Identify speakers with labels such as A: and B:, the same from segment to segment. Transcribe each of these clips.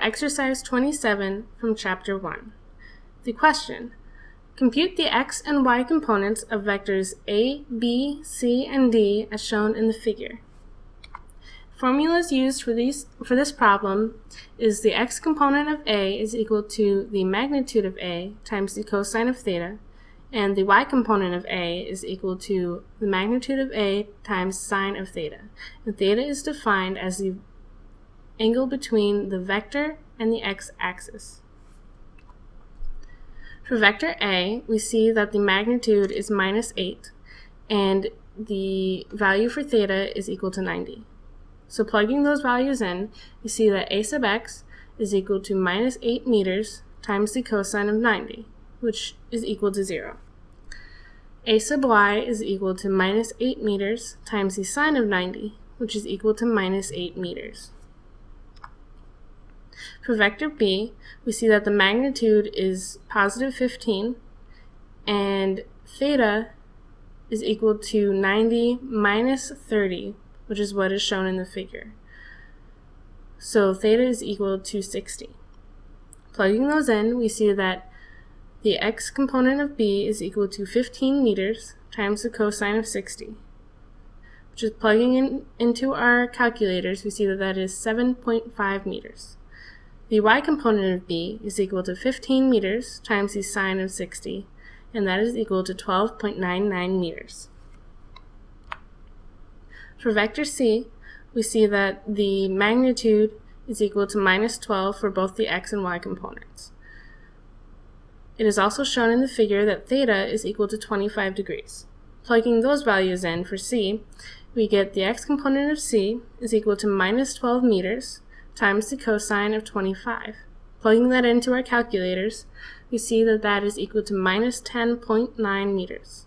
A: Exercise 27 from Chapter 1. The question: compute the x and y components of vectors a, b, c, and d as shown in the figure. Formulas used for this problem is the x component of a is equal to the magnitude of a times the cosine of theta, and the y component of a is equal to the magnitude of a times sine of theta. And theta is defined as the angle between the vector and the x-axis. For vector A, we see that the magnitude is -8, and the value for theta is equal to 90. So plugging those values in, we see that a sub x is equal to -8 meters times the cosine of 90, which is equal to 0. A sub y is equal to -8 meters times the sine of 90, which is equal to -8 meters. For vector B, we see that the magnitude is +15, and theta is equal to 90 minus 30, which is what is shown in the figure. So theta is equal to 60. Plugging those in, we see that the x component of B is equal to 15 meters times the cosine of 60. Just plugging into our calculators, we see that that is 7.5 meters. The y component of B is equal to 15 meters times the sine of 60, and that is equal to 12.99 meters. For vector C, we see that the magnitude is equal to -12 for both the x and y components. It is also shown in the figure that theta is equal to 25 degrees. Plugging those values in for C, we get the x component of C is equal to -12 meters times the cosine of 25. Plugging that into our calculators, we see that that is equal to -10.9 meters.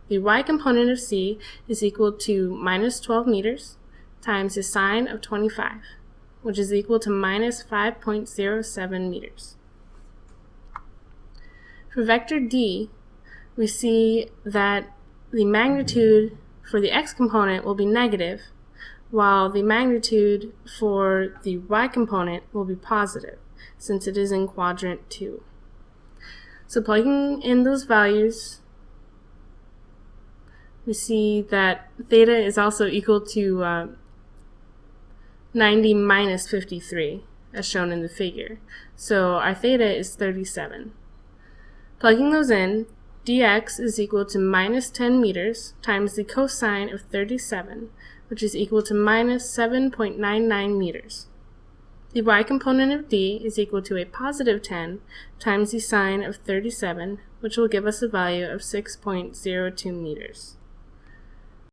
A: The y component of C is equal to -12 meters times the sine of 25, which is equal to -5.07 meters. For vector D, we see that the magnitude for the x component will be negative, while the magnitude for the y component will be positive, since it is in quadrant 2. So plugging in those values, we see that theta is also equal to 90 minus 53, as shown in the figure. So our theta is 37. Plugging those in, dx is equal to -10 meters times the cosine of 37, which is equal to -7.99 meters. The y component of d is equal to a +10 times the sine of 37, which will give us a value of 6.02 meters.